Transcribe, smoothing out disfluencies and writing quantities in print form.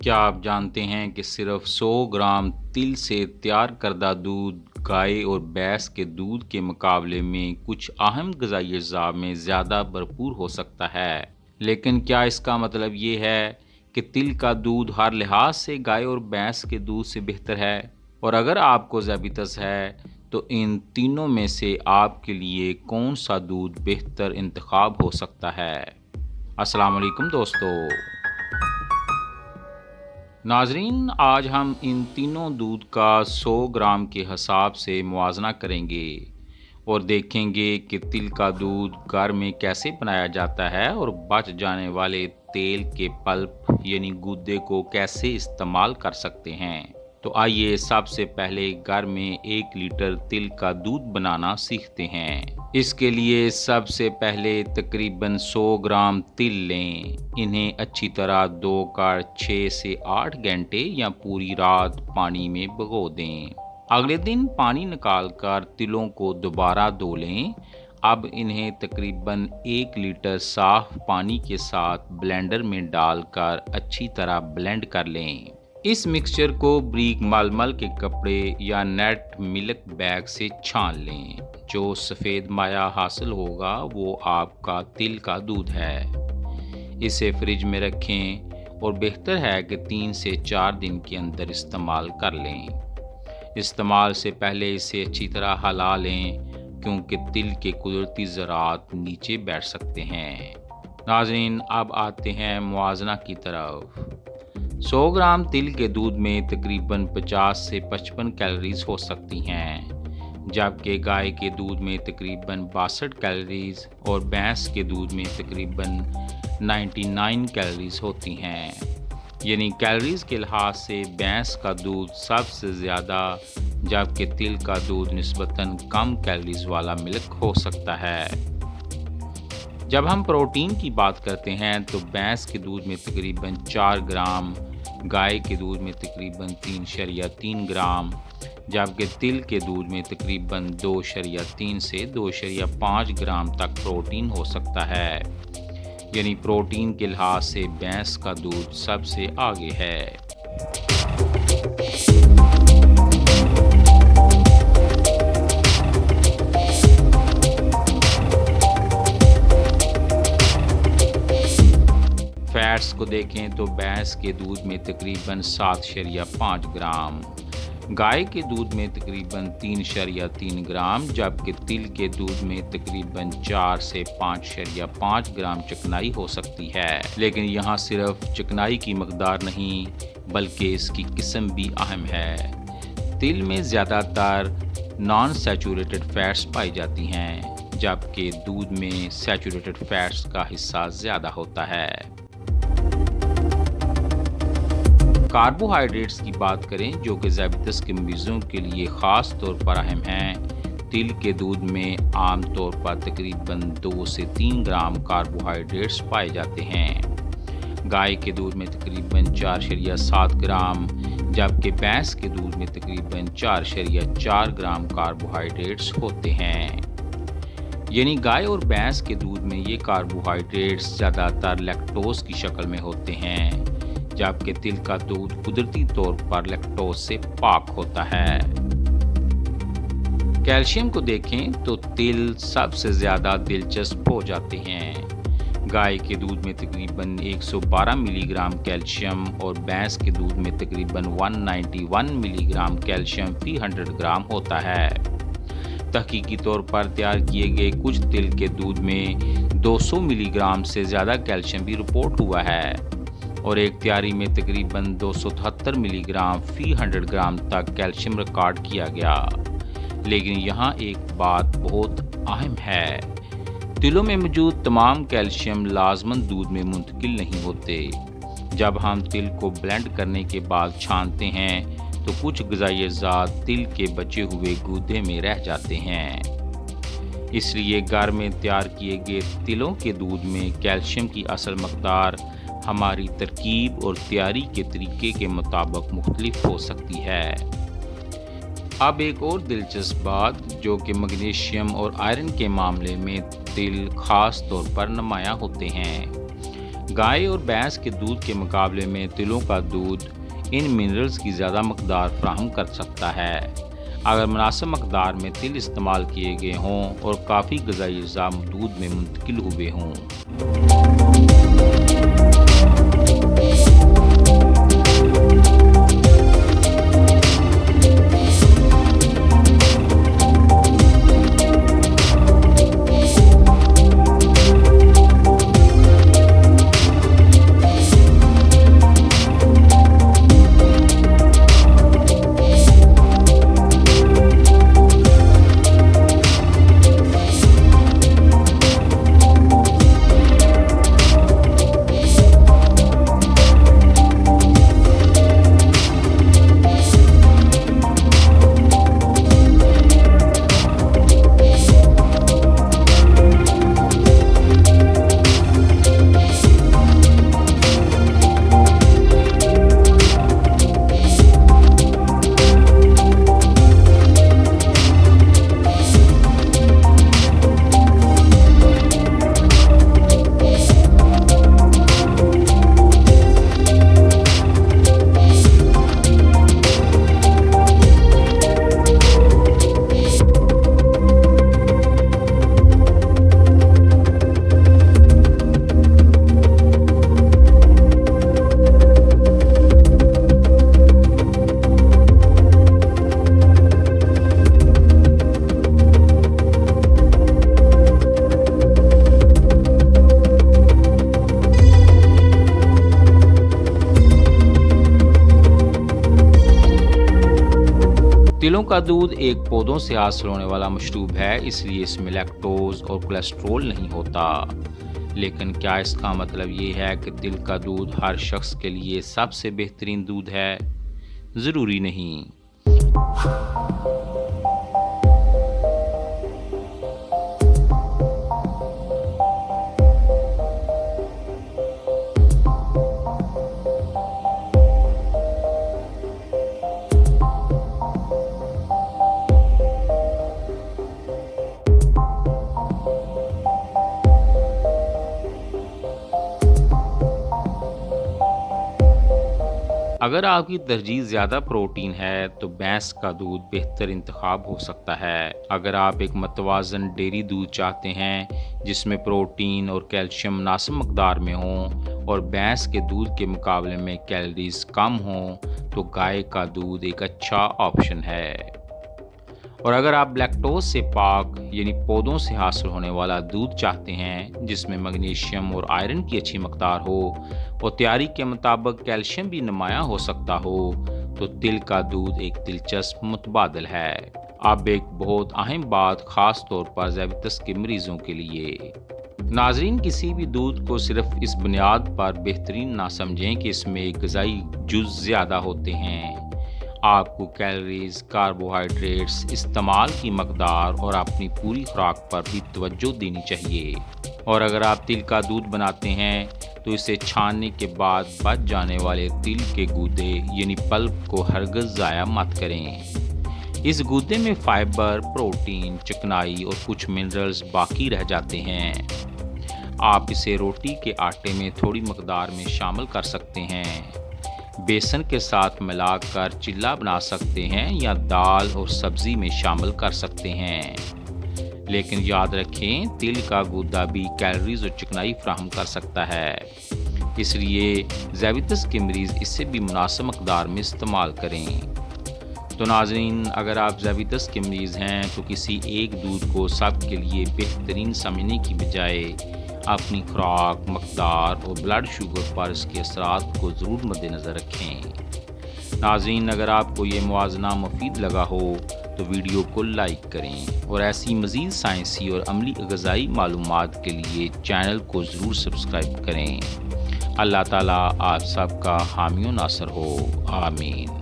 क्या आप जानते हैं कि सिर्फ 100 ग्राम तिल से तैयार करदा दूध गाय और भैंस के दूध के मुकाबले में कुछ अहम ग़िज़ाई अज़्ज़ा में ज़्यादा भरपूर हो सकता है? लेकिन क्या इसका मतलब ये है कि तिल का दूध हर लिहाज से गाय और भैंस के दूध से बेहतर है? और अगर आपको ज़ियादतीस है, तो इन तीनों में से आपके लिए कौन सा दूध बेहतर इंतखाब हो सकता है? अस्सलाम वालेकुम दोस्तों। नाजरीन, आज हम इन तीनों दूध का 100 ग्राम के हिसाब से मुआजना करेंगे और देखेंगे कि तिल का दूध घर में कैसे बनाया जाता है और बच जाने वाले तेल के पल्प यानी गूदे को कैसे इस्तेमाल कर सकते हैं। तो आइए सबसे पहले घर में 1 लीटर तिल का दूध बनाना सीखते हैं। इसके लिए सबसे पहले तकरीबन 100 ग्राम तिल लें। इन्हें अच्छी तरह धोकर 6 से 8 घंटे या पूरी रात पानी में भिगो दें। अगले दिन पानी निकालकर तिलों को दोबारा धो लें। अब इन्हें तकरीबन 1 लीटर साफ पानी के साथ ब्लेंडर में डालकर अच्छी तरह ब्लेंड कर लें। इस मिक्सचर को ब्रीक मलमल के कपड़े या नेट मिल्क बैग से छान लें। जो सफ़ेद माया हासिल होगा वो आपका तिल का दूध है। इसे फ्रिज में रखें और बेहतर है कि 3 से 4 दिन के अंदर इस्तेमाल कर लें। इस्तेमाल से पहले इसे अच्छी तरह हिला लें, क्योंकि तिल के कुदरती ज़रात नीचे बैठ सकते हैं। नाज़रीन, अब आते हैं मुआवज़ा की तरफ। 100 ग्राम तिल के दूध में तकरीबन 50 से 55 कैलोरीज हो सकती हैं, जबकि गाय के दूध में तकरीबन 62 कैलोरीज और भैंस के दूध में तकरीबन 99 कैलोरीज होती हैं। यानी कैलोरीज के लिहाज से भैंस का दूध सबसे ज़्यादा, जबकि तिल का दूध निस्बतन कम कैलोरीज वाला मिल्क हो सकता है। जब हम प्रोटीन की बात करते हैं तो भैंस के दूध में तकरीबन 4 ग्राम, गाय के दूध में तकरीबन 3.3 ग्राम, जबकि तिल के दूध में तकरीबन 2.3 से 2.5 ग्राम तक प्रोटीन हो सकता है। यानी प्रोटीन के लिहाज से भैंस का दूध सबसे आगे है। फैट्स को देखें तो भैंस के दूध में तकरीबन 7.5 ग्राम, गाय के दूध में तकरीबन 3.3 ग्राम, जबकि तिल के दूध में तकरीबन 4 से 5.5 ग्राम चिकनाई हो सकती है। लेकिन यहाँ सिर्फ चिकनाई की मकदार नहीं, बल्कि इसकी किस्म भी अहम है। तिल में ज़्यादातर नॉन सैचुरेटेड फैट्स पाई जाती हैं, जबकि दूध में सैचुरेटेड फैट्स का हिस्सा ज़्यादा होता है। कार्बोहाइड्रेट्स की बात करें, जो कि ज़ियादतीस के मरीज़ों के लिए ख़ास तौर पर अहम हैं। तिल के दूध में आम तौर पर तकरीबन 2 से 3 ग्राम कार्बोहाइड्रेट्स पाए जाते हैं। गाय के दूध में तकरीबन 4.7 ग्राम, जबकि भैंस के दूध में तकरीबन 4.4 ग्राम कार्बोहाइड्रेट्स होते हैं। यानी गाय और भैंस के दूध में ये कार्बोहाइड्रेट्स ज़्यादातर लैक्टोज की शक्ल में होते हैं, जबकि तिल का दूध कुदरती तौर पर लैक्टोज से पाक होता है। कैल्शियम को देखें तो तिल सबसे ज़्यादा दिलचस्प हो जाते हैं। गाय के दूध में तकरीबन 112 मिलीग्राम कैल्शियम और भैंस के दूध में तकरीबन 191 मिलीग्राम कैल्शियम फी 100 ग्राम होता है। तहकीकी तौर पर तैयार किए गए कुछ तिल के दूध में 200 मिलीग्राम से ज़्यादा कैल्शियम भी रिपोर्ट हुआ है और एक तैयारी में तकरीबन 273 मिलीग्राम फी 100 ग्राम तक कैल्शियम रिकॉर्ड किया गया। लेकिन यहाँ एक बात बहुत अहम है, तिलों में मौजूद तमाम कैल्शियम लाजमन दूध में मुंतकिल नहीं होते। जब हम तिल को ब्लेंड करने के बाद छानते हैं तो कुछ ग़िज़ाई अज़्ज़ा तिल के बचे हुए गूदे में रह जाते हैं। इसलिए घर में तैयार किए गए तिलों के दूध में कैल्शियम की असल मकदार हमारी तरकीब और तैयारी के तरीके के मुताबिक मुख्तलिफ हो सकती है। अब एक और दिलचस्प बात, जो कि मैग्नीशियम और आयरन के मामले में तिल ख़ास तौर पर नुमायाँ होते हैं। गाय और भैंस के दूध के मुकाबले में तिलों का दूध इन मिनरल्स की ज़्यादा मकदार फराहम कर सकता है। अगर मुनासिब मकदार में तिल इस्तेमाल किए गए हों और काफ़ी ग़िज़ाई अज़्ज़ा दूध में मुंतकिल हुए हों। तिलों का दूध एक पौधों से हासिल होने वाला मशरूब है, इसलिए इसमें लैक्टोज और कोलेस्ट्रॉल नहीं होता। लेकिन क्या इसका मतलब ये है कि तिल का दूध हर शख्स के लिए सबसे बेहतरीन दूध है? ज़रूरी नहीं। अगर आपकी तरजीह ज़्यादा प्रोटीन है तो भैंस का दूध बेहतर इंतखाब हो सकता है। अगर आप एक मतवाज़न डेयरी दूध चाहते हैं जिसमें प्रोटीन और कैल्शियम मुनासिब मकदार में हों और भैंस के दूध के मुकाबले में कैलोरीज कम हों तो गाय का दूध एक अच्छा ऑप्शन है। और अगर आप लैक्टोज से पाक यानी पौधों से हासिल होने वाला दूध चाहते हैं जिसमें मैग्नीशियम और आयरन की अच्छी मकदार हो और तैयारी के मुताबिक कैल्शियम भी नुमायाँ हो सकता हो तो तिल का दूध एक दिलचस्प मुतबादल है। अब एक बहुत अहम बात ख़ास तौर पर ज़ायबितस के मरीज़ों के लिए। नाजरीन, किसी भी दूध को सिर्फ इस बुनियाद पर बेहतरीन ना समझें कि इसमें एक ग़िज़ाई जुज़ ज़्यादा होते हैं। आपको कैलोरीज, कार्बोहाइड्रेट्स, इस्तेमाल की मकदार और अपनी पूरी खुराक पर भी तवज्जो देनी चाहिए। और अगर आप तिल का दूध बनाते हैं तो इसे छानने के बाद बच जाने वाले तिल के गूदे यानी पल्प को हरगिज़ ज़ाया मत करें। इस गूदे में फाइबर, प्रोटीन, चिकनाई और कुछ मिनरल्स बाकी रह जाते हैं। आप इसे रोटी के आटे में थोड़ी मकदार में शामिल कर सकते हैं, बेसन के साथ मिलाकर चिल्ला बना सकते हैं या दाल और सब्ज़ी में शामिल कर सकते हैं। लेकिन याद रखें, तिल का गूदा भी कैलोरीज और चिकनाई फराहम कर सकता है, इसलिए ज़ायबितस के मरीज़ इससे भी मुनासिब मकदार में इस्तेमाल करें। तो नाज़रीन, अगर आप ज़ायबितस के मरीज़ हैं तो किसी एक दूध को सब के लिए बेहतरीन समझने की बजाय अपनी खुराक, मकदार और ब्लड शुगर पर इसके असरात को ज़रूर मद्देनज़र रखें। नाज़रीन, अगर आपको ये मुवाज़ना मुफीद लगा हो तो वीडियो को लाइक करें और ऐसी मज़ीद साइंसी और अमली ग़िज़ाई मालूमात के लिए चैनल को ज़रूर सब्सक्राइब करें। अल्लाह ताला आप सबका हामी व नासर हो। आमीन।